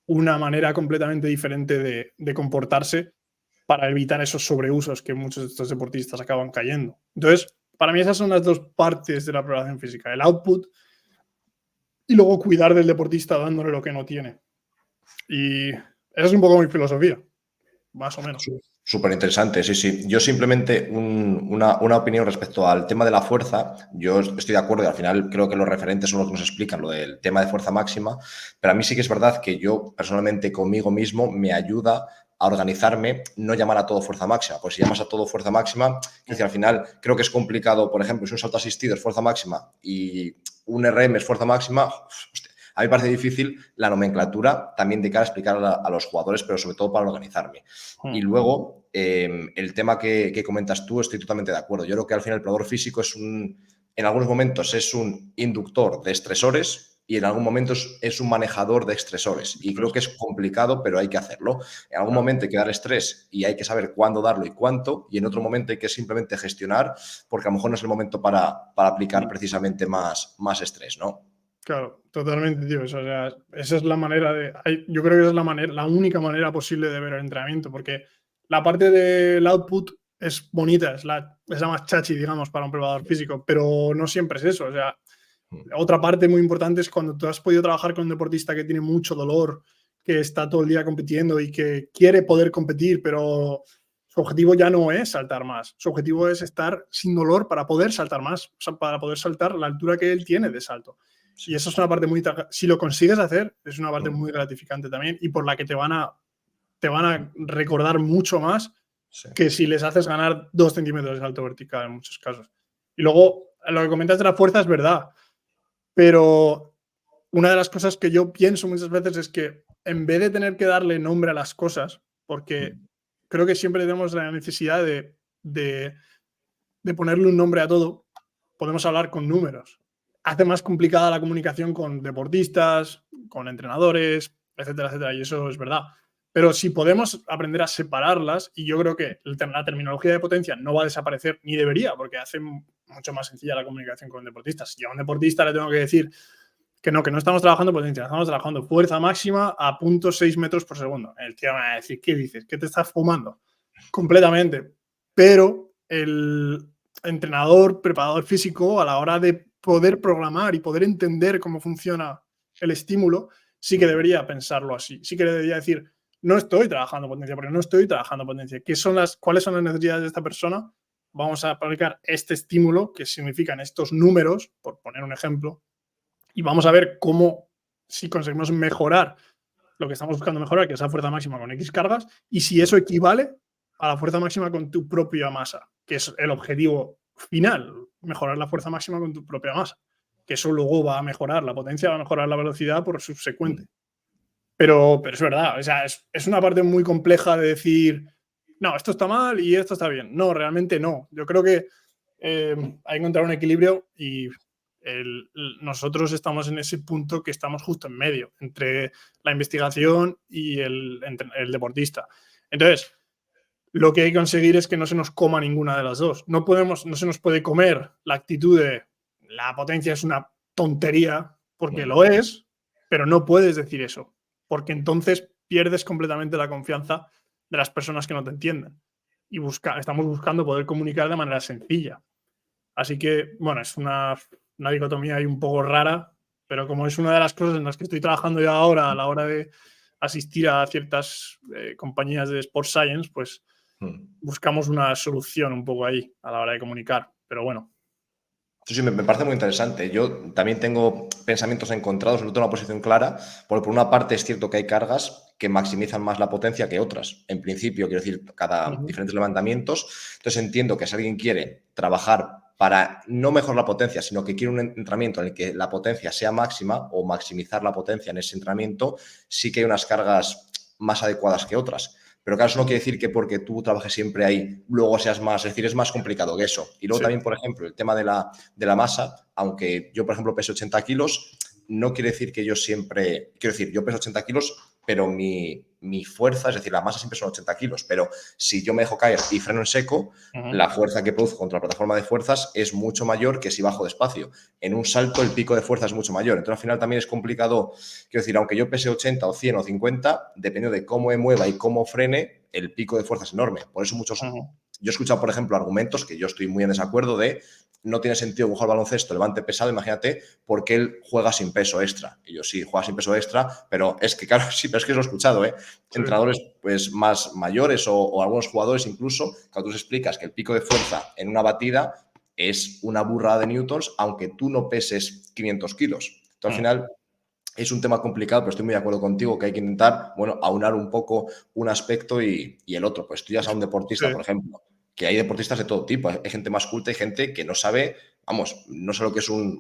una manera completamente diferente de comportarse para evitar esos sobreusos que muchos de estos deportistas acaban cayendo. Entonces, para mí esas son las dos partes de la preparación física, el output y luego cuidar del deportista dándole lo que no tiene. Y esa es un poco mi filosofía, más o menos. Súper interesante, sí, sí. Yo simplemente una opinión respecto al tema de la fuerza. Yo estoy de acuerdo y al final creo que los referentes son los que nos explican lo del tema de fuerza máxima, pero a mí sí que es verdad que yo personalmente conmigo mismo me ayuda a organizarme, no llamar a todo fuerza máxima. Pues si llamas a todo fuerza máxima, es decir, al final creo que es complicado, por ejemplo, si un salto asistido es fuerza máxima y un RM es fuerza máxima, hostia, a mí me parece difícil la nomenclatura también de cara a explicar a los jugadores, pero sobre todo para organizarme. Y luego, el tema que comentas tú, estoy totalmente de acuerdo. Yo creo que al final el preparador físico en algunos momentos es un inductor de estresores y en algún momento es un manejador de estresores. Y creo que es complicado, pero hay que hacerlo. En algún momento hay que dar estrés y hay que saber cuándo darlo y cuánto, y en otro momento hay que simplemente gestionar, porque a lo mejor no es el momento para aplicar precisamente más estrés, ¿no? Claro, totalmente, tío. O sea, esa es la manera yo creo que esa es la única manera posible de ver el entrenamiento, porque la parte del output es bonita, es la más chachi, digamos, para un preparador físico, pero no siempre es eso. O sea, otra parte muy importante es cuando tú has podido trabajar con un deportista que tiene mucho dolor, que está todo el día compitiendo y que quiere poder competir, pero su objetivo ya no es saltar más. Su objetivo es estar sin dolor para poder saltar más, o sea, para poder saltar la altura que él tiene de salto. Y eso es una parte si lo consigues hacer, es una parte muy gratificante también y por la que te van a recordar mucho más que si les haces ganar 2 centímetros de salto vertical en muchos casos. Y luego, lo que comentas de la fuerza es verdad, pero una de las cosas que yo pienso muchas veces es que en vez de tener que darle nombre a las cosas, porque creo que siempre tenemos la necesidad de ponerle un nombre a todo, podemos hablar con números. Hace más complicada la comunicación con deportistas, con entrenadores, etcétera, etcétera, y eso es verdad. Pero si podemos aprender a separarlas, y yo creo que la terminología de potencia no va a desaparecer, ni debería, porque hace mucho más sencilla la comunicación con deportistas. Si a un deportista le tengo que decir que no estamos trabajando potencia, estamos trabajando fuerza máxima a 0,6 metros por segundo. El tío me va a decir, ¿qué dices? ¿Qué te estás fumando? Completamente. Pero el entrenador, preparador físico, a la hora de poder programar y poder entender cómo funciona el estímulo, sí que debería pensarlo así. Sí que debería decir, no estoy trabajando potencia, porque no estoy trabajando potencia. ¿Cuáles son las necesidades de esta persona? Vamos a aplicar este estímulo, que significan estos números, por poner un ejemplo, y vamos a ver cómo, si conseguimos mejorar lo que estamos buscando mejorar, que es la fuerza máxima con X cargas, y si eso equivale a la fuerza máxima con tu propia masa, que es el objetivo final, mejorar la fuerza máxima con tu propia masa, que eso luego va a mejorar la potencia, va a mejorar la velocidad por subsecuente. Pero es verdad, o sea, es una parte muy compleja de decir, no, esto está mal y esto está bien. No, realmente no. Yo creo que hay que encontrar un equilibrio y nosotros estamos en ese punto que estamos justo en medio, entre la investigación y el deportista. Entonces, lo que hay que conseguir es que no se nos coma ninguna de las dos. No se nos puede comer la actitud de la potencia es una tontería, porque lo es, pero no puedes decir eso, porque entonces pierdes completamente la confianza de las personas que no te entienden. Y estamos buscando poder comunicar de manera sencilla. Así que, bueno, es una dicotomía ahí un poco rara, pero como es una de las cosas en las que estoy trabajando yo ahora a la hora de asistir a ciertas compañías de Sports Science, pues buscamos una solución un poco ahí a la hora de comunicar. Pero bueno. Sí, me parece muy interesante. Yo también tengo pensamientos encontrados, no tengo una posición clara, porque por una parte es cierto que hay cargas que maximizan más la potencia que otras. En principio, quiero decir, cada diferentes levantamientos. Entonces entiendo que si alguien quiere trabajar para no mejorar la potencia, sino que quiere un entrenamiento en el que la potencia sea máxima o maximizar la potencia en ese entrenamiento, sí que hay unas cargas más adecuadas que otras. Pero claro, eso no quiere decir que porque tú trabajes siempre ahí, luego seas más, es decir, es más complicado que eso. Y luego también, por ejemplo, el tema de la masa, aunque yo, por ejemplo, peso 80 kilos, no quiere decir que yo siempre, quiero decir, yo peso 80 kilos, pero mi fuerza, es decir, la masa siempre son 80 kilos, pero si yo me dejo caer y freno en seco, la fuerza que produzco contra la plataforma de fuerzas es mucho mayor que si bajo despacio. En un salto el pico de fuerza es mucho mayor. Entonces, al final también es complicado, quiero decir, aunque yo pese 80 o 100 o 50, dependiendo de cómo me mueva y cómo frene, el pico de fuerza es enorme. Por eso muchos... Yo he escuchado, por ejemplo, argumentos que yo estoy muy en desacuerdo de no tiene sentido que un jugador baloncesto levante pesado, imagínate, porque él juega sin peso extra. Y yo sí, juega sin peso extra, pero es que, claro, sí, pero es que lo he escuchado, ¿eh? Sí. Entrenadores pues, más mayores o algunos jugadores incluso, cuando tú les explicas que el pico de fuerza en una batida es una burrada de newtons, aunque tú no peses 500 kilos. Entonces, al final, es un tema complicado, pero estoy muy de acuerdo contigo que hay que intentar, bueno, aunar un poco un aspecto y el otro. Pues estudias a un deportista, por ejemplo, que hay deportistas de todo tipo. Hay gente más culta y gente que no sabe, vamos, no sé lo que es un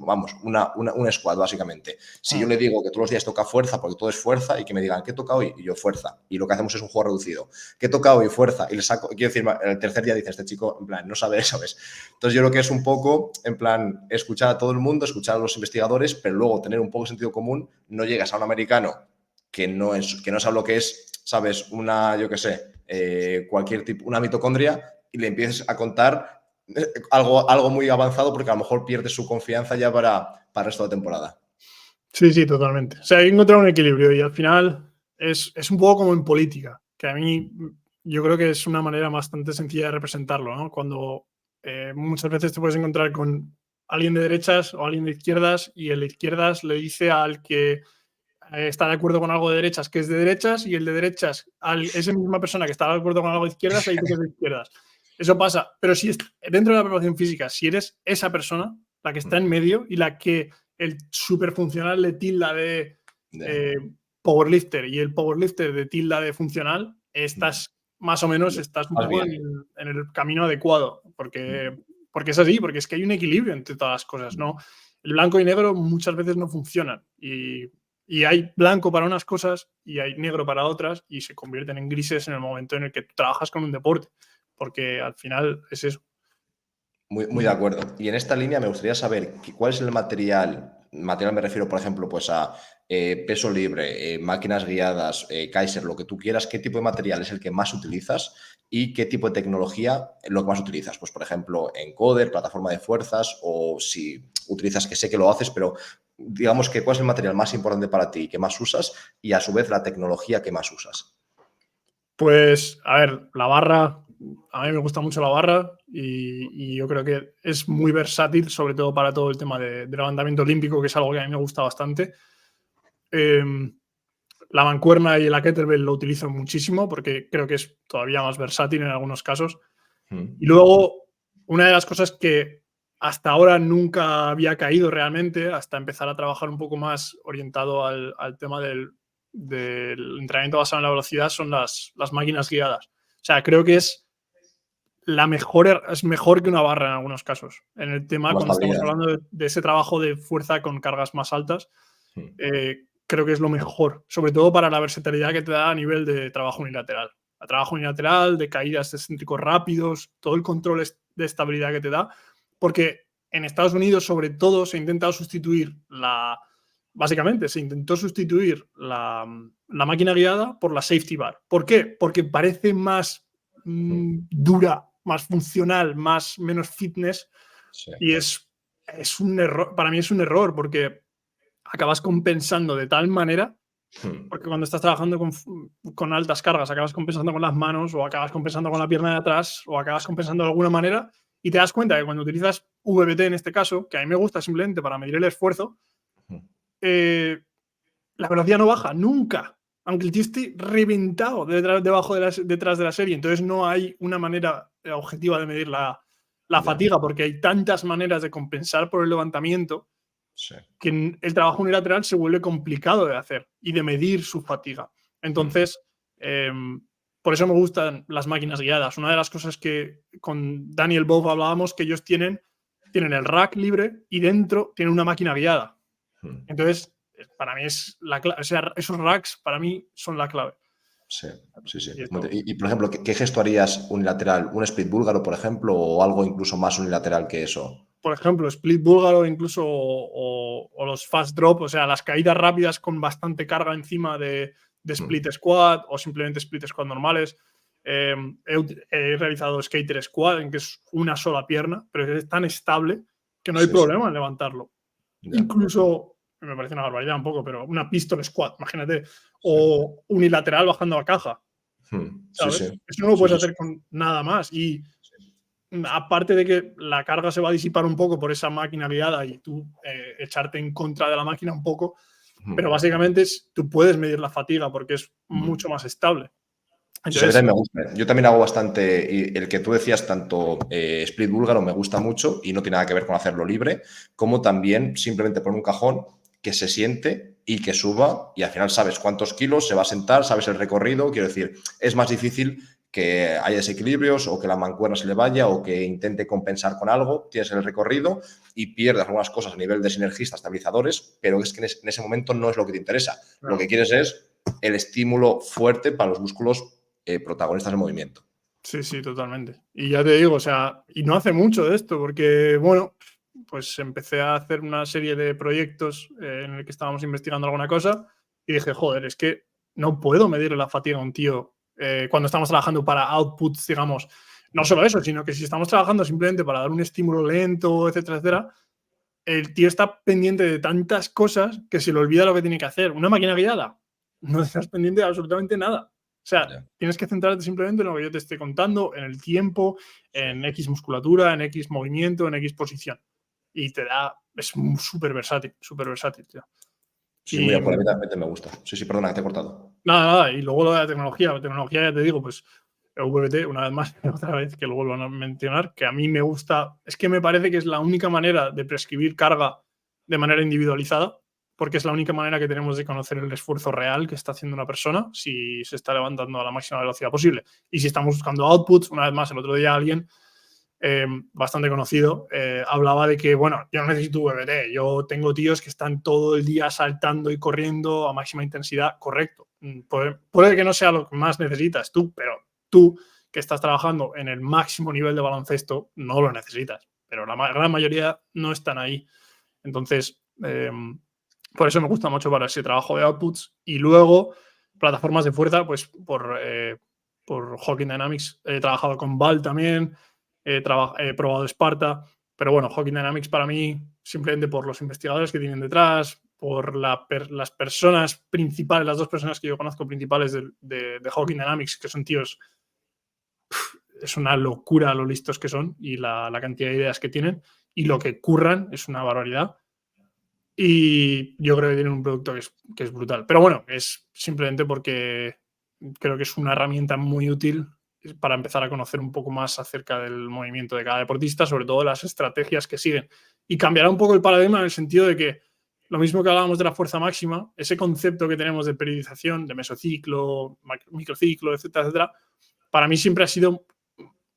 squat, básicamente. Si yo le digo que todos los días toca fuerza, porque todo es fuerza, y que me digan, ¿qué toca hoy? Y yo, fuerza. Y lo que hacemos es un juego reducido. ¿Qué toca hoy? Fuerza. Y le saco, quiero decir, el tercer día dice, este chico, en plan, no sabe eso, ¿ves? Entonces yo creo que es un poco, en plan, escuchar a todo el mundo, escuchar a los investigadores, pero luego tener un poco de sentido común. No llegas a un americano que no sabe lo que es, ¿sabes? Yo qué sé, cualquier tipo, una mitocondria, y le empieces a contar algo muy avanzado, porque a lo mejor pierdes su confianza ya para el resto de temporada. Sí, totalmente. O sea, hay que encontrar un equilibrio y al final es un poco como en política, que a mí yo creo que es una manera bastante sencilla de representarlo, ¿no? Cuando muchas veces te puedes encontrar con alguien de derechas o alguien de izquierdas y el de izquierdas le dice al que está de acuerdo con algo de derechas que es de derechas y el de derechas, esa misma persona que está de acuerdo con algo de izquierdas, le dice que es de izquierdas. Eso pasa, pero si es dentro de la preparación física, si eres esa persona, la que está en medio y la que el superfuncional le tilda de powerlifter y el powerlifter de tilda de funcional, estás más o menos estás un poco en el camino adecuado, porque es así, porque es que hay un equilibrio entre todas las cosas, ¿no? El blanco y negro muchas veces no funcionan y hay blanco para unas cosas y hay negro para otras y se convierten en grises en el momento en el que tú trabajas con un deporte, porque al final es eso. Muy de acuerdo. Y en esta línea me gustaría saber cuál es el material me refiero, por ejemplo, pues a peso libre, máquinas guiadas, Kaiser, lo que tú quieras, qué tipo de material es el que más utilizas y qué tipo de tecnología es lo que más utilizas. Pues, por ejemplo, encoder, plataforma de fuerzas, o si utilizas, que sé que lo haces, pero digamos que cuál es el material más importante para ti, que más usas, y a su vez la tecnología que más usas. Pues, a ver, la barra, a mí me gusta mucho la barra y yo creo que es muy versátil, sobre todo para todo el tema de levantamiento olímpico, que es algo que a mí me gusta bastante. La mancuerna y la kettlebell lo utilizo muchísimo porque creo que es todavía más versátil en algunos casos. Y luego, una de las cosas que hasta ahora nunca había caído realmente, hasta empezar a trabajar un poco más orientado al tema del entrenamiento basado en la velocidad, son las máquinas guiadas. O sea, creo que es mejor que una barra en algunos casos. En el tema, Más cuando estamos estabilidad. hablando de ese trabajo de fuerza con cargas más altas, creo que es lo mejor, sobre todo para la versatilidad que te da a nivel de trabajo unilateral. A trabajo unilateral, de caídas excéntricos rápidos, todo el control de estabilidad que te da, porque en Estados Unidos, sobre todo, se ha intentado sustituir básicamente, se intentó sustituir la máquina guiada por la safety bar. ¿Por qué? Porque parece más dura, más funcional, menos fitness, Sí. y es un error. Para mí es un error porque acabas compensando de tal manera, porque cuando estás trabajando con altas cargas acabas compensando con las manos o acabas compensando con la pierna de atrás o acabas compensando de alguna manera y te das cuenta que cuando utilizas VBT en este caso, que a mí me gusta simplemente para medir el esfuerzo, la velocidad no baja nunca, aunque el tío esté reventado detrás de la serie. Entonces no hay una manera objetiva de medir la fatiga, porque hay tantas maneras de compensar por el levantamiento que el trabajo unilateral se vuelve complicado de hacer y de medir su fatiga. Entonces, por eso me gustan las máquinas guiadas. Una de las cosas que con Daniel Bove hablábamos, que ellos tienen el rack libre y dentro tienen una máquina guiada. Entonces, para mí es la clave. O sea, esos racks para mí son la clave. Sí. Y por ejemplo, ¿qué gesto harías unilateral? ¿Un split búlgaro, por ejemplo, o algo incluso más unilateral que eso? Por ejemplo, split búlgaro incluso o los fast drop, o sea, las caídas rápidas con bastante carga encima de split squat o simplemente split squat normales. He realizado skater squat, en que es una sola pierna, pero es tan estable que no hay problema en levantarlo. Incluso, me parece una barbaridad un poco, pero una pistol squat, imagínate, o unilateral bajando a caja. ¿Sabes? Eso no lo puedes hacer con nada más. Y aparte de que la carga se va a disipar un poco por esa máquina guiada y tú echarte en contra de la máquina un poco, pero básicamente tú puedes medir la fatiga porque es mucho más estable. Entonces, a mí me gusta. Yo también hago bastante, y el que tú decías, tanto split búlgaro me gusta mucho y no tiene nada que ver con hacerlo libre, como también simplemente poner un cajón que se siente y que suba y al final sabes cuántos kilos se va a sentar, sabes el recorrido, quiero decir, es más difícil que haya desequilibrios o que la mancuerna se le vaya o que intente compensar con algo, tienes el recorrido y pierdes algunas cosas a nivel de sinergistas, estabilizadores, pero es que en ese momento no es lo que te interesa. Lo que quieres es el estímulo fuerte para los músculos protagonistas del movimiento. Sí, totalmente. Y ya te digo, o sea, y no hace mucho de esto, porque, bueno, pues empecé a hacer una serie de proyectos en el que estábamos investigando alguna cosa y dije, joder, es que no puedo medir la fatiga a un tío cuando estamos trabajando para outputs, digamos. No solo eso, sino que si estamos trabajando simplemente para dar un estímulo lento, etcétera, etcétera, el tío está pendiente de tantas cosas que se le olvida lo que tiene que hacer. Una máquina guiada, no estás pendiente de absolutamente nada. O sea, tienes que centrarte simplemente en lo que yo te esté contando, en el tiempo, en X musculatura, en X movimiento, en X posición. Y te da, es súper versátil, tío. Sí, muy bien, por la mitad me gusta. Sí, perdona, que te he cortado. Nada, y luego lo de la tecnología ya te digo, pues VBT, una vez más, otra vez que lo vuelvo a mencionar, que a mí me gusta, es que me parece que es la única manera de prescribir carga de manera individualizada, porque es la única manera que tenemos de conocer el esfuerzo real que está haciendo una persona si se está levantando a la máxima velocidad posible. Y si estamos buscando outputs, una vez más, el otro día alguien bastante conocido hablaba de que, bueno, yo no necesito VBT, yo tengo tíos que están todo el día saltando y corriendo a máxima intensidad. Correcto, puede que no sea lo que más necesitas tú, pero tú que estás trabajando en el máximo nivel de baloncesto no lo necesitas, pero la gran mayoría no están ahí. Entonces, por eso me gusta mucho para ese trabajo de outputs. Y luego, plataformas de fuerza, pues por Hawking Dynamics he trabajado con Val también, he probado Sparta, Pero bueno, Hawking Dynamics para mí, simplemente por los investigadores que tienen detrás, por las personas principales, las dos personas que yo conozco principales de Hawking Dynamics, que son tíos, es una locura lo listos que son y la cantidad de ideas que tienen, y lo que curran es una barbaridad. Y yo creo que tienen un producto que es brutal. Pero bueno, es simplemente porque creo que es una herramienta muy útil para empezar a conocer un poco más acerca del movimiento de cada deportista, sobre todo las estrategias que siguen. Y cambiará un poco el paradigma en el sentido de que lo mismo que hablábamos de la fuerza máxima, ese concepto que tenemos de periodización, de mesociclo, microciclo, etcétera, etcétera, para mí siempre ha sido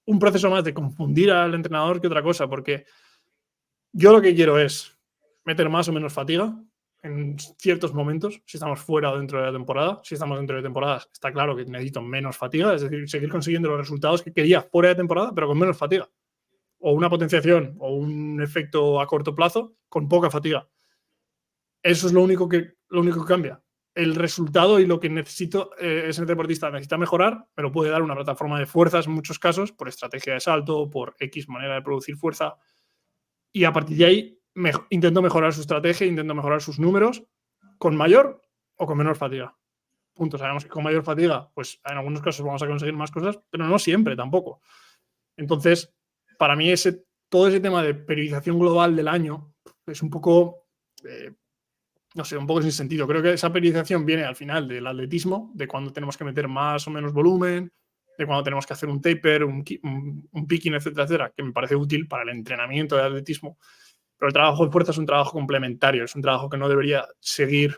un proceso más de confundir al entrenador que otra cosa, porque yo lo que quiero es meter más o menos fatiga en ciertos momentos, si estamos fuera o dentro de la temporada. Si estamos dentro de temporada, está claro que necesito menos fatiga, es decir, seguir consiguiendo los resultados que quería fuera de temporada, pero con menos fatiga. O una potenciación o un efecto a corto plazo con poca fatiga. Eso es lo único que cambia. El resultado y lo que necesito ese deportista necesita mejorar, me lo puede dar una plataforma de fuerzas en muchos casos, por estrategia de salto, por X manera de producir fuerza. Y a partir de ahí intento mejorar su estrategia, intento mejorar sus números con mayor o con menor fatiga. Punto. Sabemos que con mayor fatiga, pues en algunos casos vamos a conseguir más cosas, pero no siempre tampoco. Entonces, para mí todo ese tema de periodización global del año es un poco, no sé, un poco sin sentido. Creo que esa periodización viene al final del atletismo, de cuando tenemos que meter más o menos volumen, de cuando tenemos que hacer un taper, un picking, etcétera, etcétera, que me parece útil para el entrenamiento de atletismo. Pero el trabajo de fuerza es un trabajo complementario, es un trabajo que no debería seguir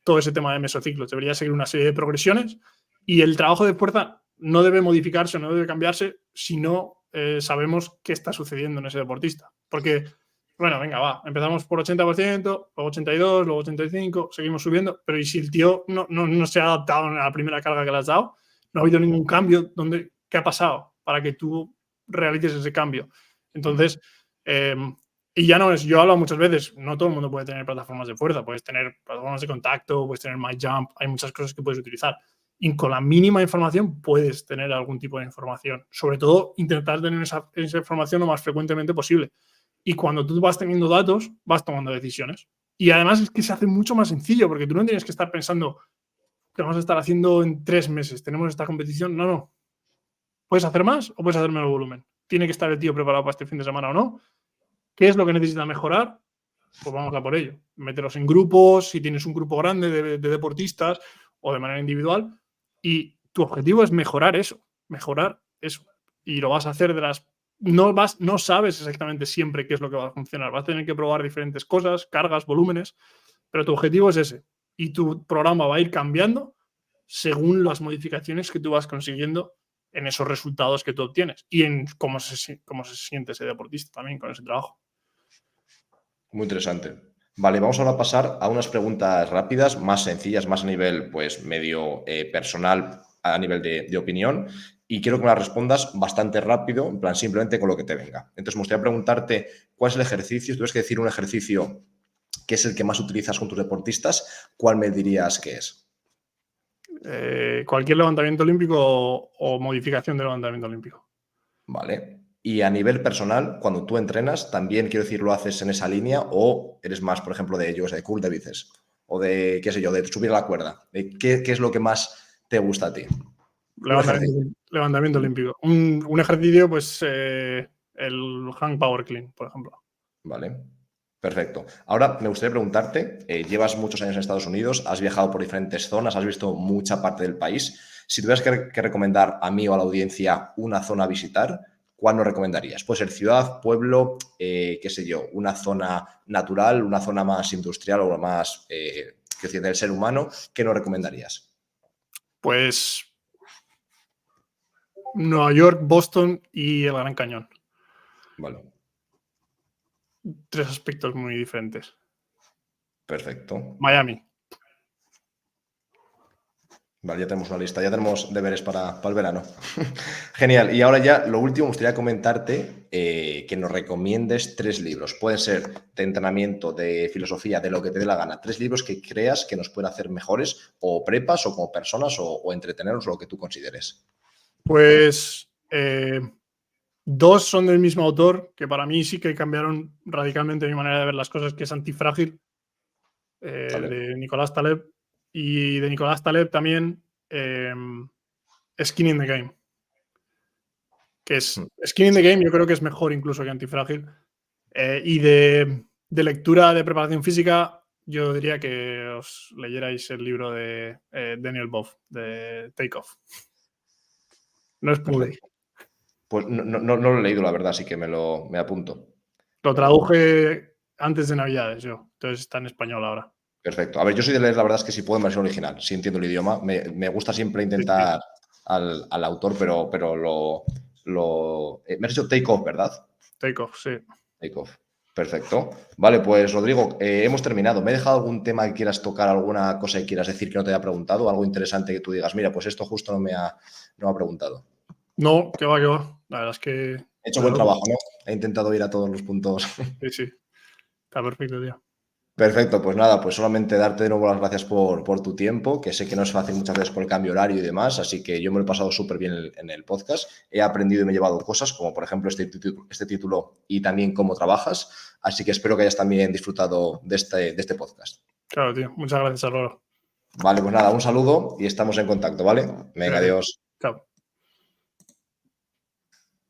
todo ese tema de mesociclos, debería seguir una serie de progresiones, y el trabajo de fuerza no debe modificarse, no debe cambiarse si no sabemos qué está sucediendo en ese deportista. Porque, bueno, venga, va, empezamos por 80%, luego 82%, luego 85%, seguimos subiendo, pero ¿y si el tío no se ha adaptado a la primera carga que le has dado? No ha habido ningún cambio. ¿Qué ha pasado para que tú realices ese cambio? Entonces, y ya no es, yo hablo muchas veces, no todo el mundo puede tener plataformas de fuerza, puedes tener plataformas de contacto, puedes tener MyJump, hay muchas cosas que puedes utilizar. Y con la mínima información puedes tener algún tipo de información. Sobre todo, intentar tener esa información lo más frecuentemente posible. Y cuando tú vas teniendo datos, vas tomando decisiones. Y además es que se hace mucho más sencillo, porque tú no tienes que estar pensando que vamos a estar haciendo en 3 meses, tenemos esta competición. No. ¿Puedes hacer más o puedes hacer menos volumen? ¿Tiene que estar el tío preparado para este fin de semana o no? ¿Qué es lo que necesita mejorar? Pues vamos a por ello. Meterlos en grupos, si tienes un grupo grande de deportistas o de manera individual, y tu objetivo es mejorar eso. Y lo vas a hacer no sabes exactamente siempre qué es lo que va a funcionar. Vas a tener que probar diferentes cosas, cargas, volúmenes, pero tu objetivo es ese. Y tu programa va a ir cambiando según las modificaciones que tú vas consiguiendo en esos resultados que tú obtienes y en cómo se siente ese deportista también con ese trabajo. Muy interesante. Vale, vamos ahora a pasar a unas preguntas rápidas, más sencillas, más a nivel pues medio personal, a nivel de opinión, y quiero que me las respondas bastante rápido, en plan simplemente con lo que te venga. Entonces me gustaría preguntarte cuál es el ejercicio, si tuvieras que decir un ejercicio que es el que más utilizas con tus deportistas, ¿cuál me dirías que es? Cualquier levantamiento olímpico o modificación del levantamiento olímpico. Vale. Y a nivel personal, cuando tú entrenas, también quiero decir, ¿lo haces en esa línea o eres más, por ejemplo, de curl de bíceps? O de, qué sé yo, de subir a la cuerda. ¿Qué es lo que más te gusta a ti? Levantamiento olímpico. Un ejercicio, pues el hang power clean, por ejemplo. Vale. Perfecto. Ahora me gustaría preguntarte, llevas muchos años en Estados Unidos, has viajado por diferentes zonas, has visto mucha parte del país. Si tuvieras que recomendar a mí o a la audiencia una zona a visitar, ¿cuál nos recomendarías? Puede ser ciudad, pueblo, qué sé yo, una zona natural, una zona más industrial o más del ser humano. ¿Qué nos recomendarías? Pues Nueva York, Boston y el Gran Cañón. Vale. 3 aspectos muy diferentes. Perfecto. Miami. Vale, ya tenemos una lista, ya tenemos deberes para el verano. Genial. Y ahora ya lo último, me gustaría comentarte que nos recomiendes 3 libros. Pueden ser de entrenamiento, de filosofía, de lo que te dé la gana. 3 libros que creas que nos pueden hacer mejores o prepas o como personas o entretenernos o lo que tú consideres. Pues 2 son del mismo autor, que para mí sí que cambiaron radicalmente mi manera de ver las cosas, que es Antifrágil, de Nicolás Taleb. Y de Nicolás Taleb también Skin in the Game. Que es Skin in the Game, yo creo que es mejor incluso que Antifrágil. Y de lectura de preparación física, yo diría que os leyerais el libro de Daniel Boff, de Take Off. No es Pudi. Pues no lo he leído, la verdad, así que me apunto. Lo traduje antes de Navidades yo, entonces está en español ahora. Perfecto. A ver, yo soy de leer, la verdad es que si puedo en versión original, si entiendo el idioma. Me gusta siempre intentar al autor, pero me has dicho Take Off, ¿verdad? Take Off, sí. Take Off. Perfecto. Vale, pues Rodrigo, hemos terminado. ¿Me he dejado algún tema que quieras tocar, alguna cosa que quieras decir que no te haya preguntado? Algo interesante que tú digas, mira, pues esto justo no me ha preguntado. No, que va, que va. La verdad es que... He hecho buen trabajo, ¿no? He intentado ir a todos los puntos. Sí, sí. Está perfecto, tío. Perfecto, pues nada, pues solamente darte de nuevo las gracias por tu tiempo, que sé que no es fácil muchas veces por el cambio horario y demás, así que yo me lo he pasado súper bien en el podcast. He aprendido y me he llevado cosas, como por ejemplo este título y también cómo trabajas, así que espero que hayas también disfrutado de este podcast. Claro, tío. Muchas gracias, Álvaro. Vale, pues nada, un saludo y estamos en contacto, ¿vale? Venga, Fíjate. adiós. Chao.